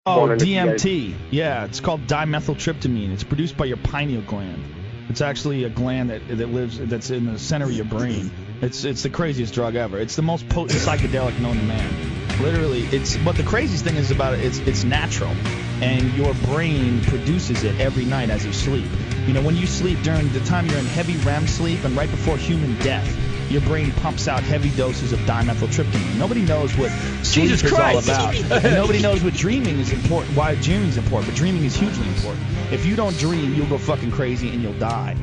Oh, DMT. Yeah, it's called dimethyltryptamine. It's produced by your pineal gland. It's actually a gland that's in the center of your brain. It's the craziest drug ever. It's the most potent psychedelic known to man. Literally, but the craziest thing is about it, it's natural, and your brain produces it every night as you sleep. You know, when you sleep during the time you're in heavy REM sleep and right before human death, your brain pumps out heavy doses of dimethyltryptamine. Nobody knows what sleep is all about. And nobody knows what dreaming is important, why dreaming is important, but dreaming is hugely important. If you don't dream, you'll go fucking crazy and you'll die.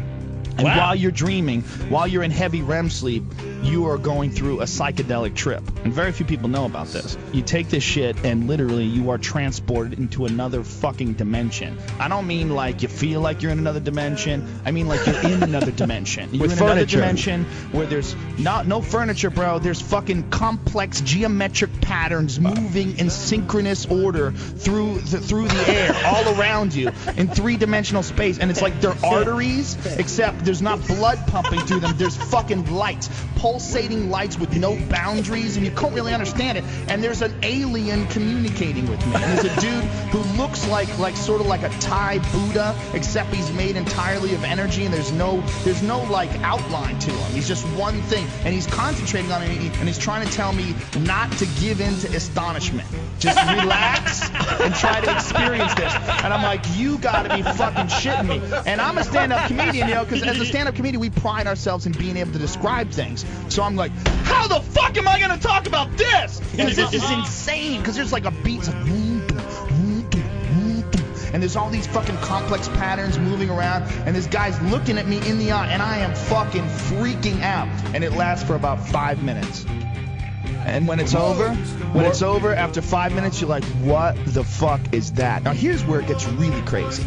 And while you're dreaming, while you're in heavy REM sleep, you are going through a psychedelic trip. And very few people know about this. You take this shit and literally you are transported into another fucking dimension. I don't mean like you feel like you're in another dimension. I mean like you're in another dimension. You're in another dimension where there's no furniture, bro. There's fucking complex geometric patterns moving in synchronous order through the air all around you in three-dimensional space. And it's like they're arteries, except there's not blood pumping through them. There's fucking lights, pulsating lights with no boundaries, and you can't really understand it. And there's an alien communicating with me. And there's a dude who looks like sort of like a Thai Buddha, except he's made entirely of energy, and there's no like outline to him. He's just one thing, and he's concentrating on it, and he's trying to tell me not to give in to astonishment. Just relax and try to experience this. And I'm like, you gotta be fucking shitting me. And I'm a stand-up comedian, you know, because as a stand-up comedian, we pride ourselves in being able to describe things. So I'm like, how the fuck am I going to talk about this? Because this is insane. Because there's like a beat, and there's all these fucking complex patterns moving around, and this guy's looking at me in the eye, and I am fucking freaking out. And it lasts for about 5 minutes. And when it's over, after 5 minutes, you're like, what the fuck is that? Now here's where it gets really crazy.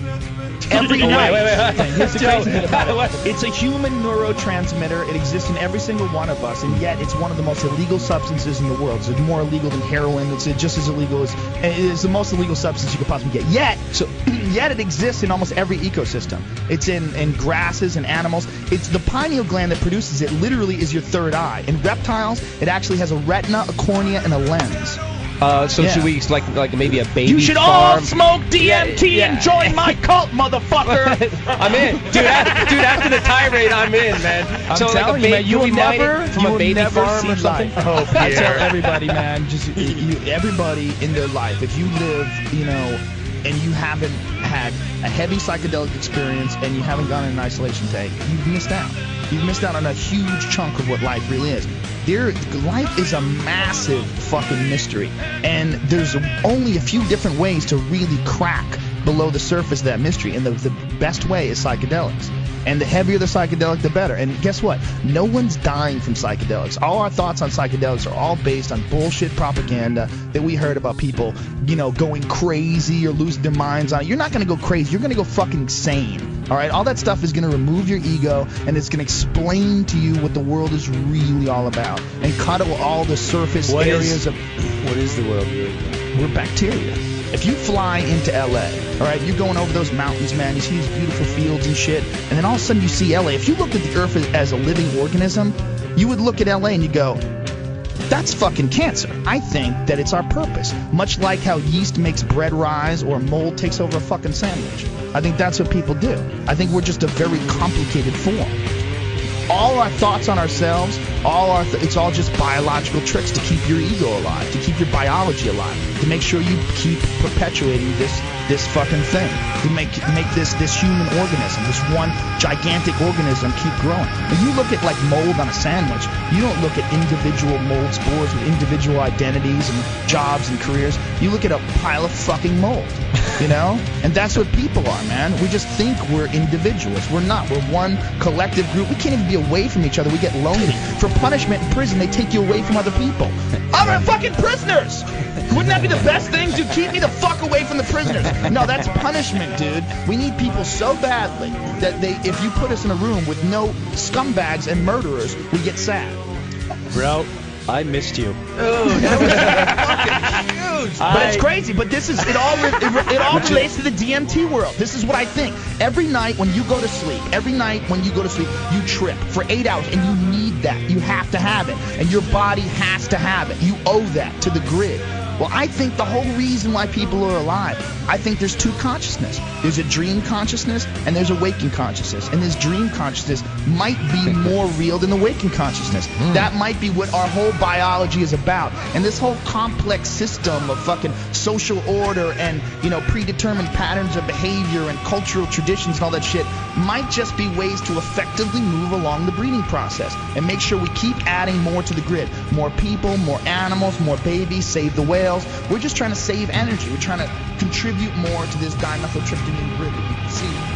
Every night, here's the crazy thing about it. It's a human neurotransmitter. It exists in every single one of us, and yet it's one of the most illegal substances in the world. It's more illegal than heroin. It's just as illegal as it is the most illegal substance you could possibly get. Yet it exists in almost every ecosystem. It's in grasses and animals. It's the pineal gland that produces it. Literally, is your third eye. In reptiles, it actually has a retina, a cornea, and a lens. Should we like maybe a baby? You should all smoke DMT and join my cult, motherfucker. I'm in, dude. After the tirade, I'm in, man. I'm telling you, man, you will never farm or something. Oh, I tell everybody, man, just everybody in their life, if you live, you know, and you haven't had a heavy psychedelic experience and you haven't gone in an isolation tank, you've missed out. You've missed out on a huge chunk of what life really is. Life is a massive fucking mystery, and there's only a few different ways to really crack below the surface of that mystery, and the best way is psychedelics. And the heavier the psychedelic, the better. And guess what? No one's dying from psychedelics. All our thoughts on psychedelics are all based on bullshit propaganda that we heard about people, you know, going crazy or losing their minds on it. You're not going to go crazy. You're going to go fucking insane. All right? All that stuff is going to remove your ego, and it's going to explain to you what the world is really all about, and cut all the surface areas of... What is the world really about? We're bacteria. If you fly into LA, all right, you're going over those mountains, man, you see these beautiful fields and shit, and then all of a sudden you see LA. If you looked at the Earth as a living organism, you would look at LA and you go, that's fucking cancer. I think that it's our purpose. Much like how yeast makes bread rise or mold takes over a fucking sandwich. I think that's what people do. I think we're just a very complicated form. All our thoughts on ourselves, it's all just biological tricks to keep your ego alive, to keep your biology alive, to make sure you keep perpetuating this fucking thing, to make this human organism, this one gigantic organism keep growing. When you look at like mold on a sandwich, you don't look at individual mold spores with individual identities and jobs and careers. You look at a pile of fucking mold, you know? And that's what people are, man. We just think we're individuals. We're not. We're one collective group. We can't even be away from each other. We get lonely. For punishment in prison, they take you away from other people. Other fucking prisoners! Wouldn't that be the best thing to keep me the fuck away from the prisoners? No, that's punishment, dude. We need people so badly that if you put us in a room with no scumbags and murderers, we get sad. Bro, I missed you. Oh, that was fucking huge. But it's crazy. But this is it all relates to the DMT world. This is what I think. Every night when you go to sleep, you trip for 8 hours, and you need that. You have to have it, and your body has to have it. You owe that to the grid. Well, I think the whole reason why people are alive, I think there's two consciousness. There's a dream consciousness and there's a waking consciousness. And this dream consciousness might be more real than the waking consciousness. That might be what our whole biology is about. And this whole complex system of fucking social order and, you know, predetermined patterns of behavior and cultural traditions and all that shit might just be ways to effectively move along the breeding process and make sure we keep adding more to the grid. More people, more animals, more babies, save the whales. We're just trying to save energy. We're trying to contribute more to this dimethyltryptamine grid that you can see.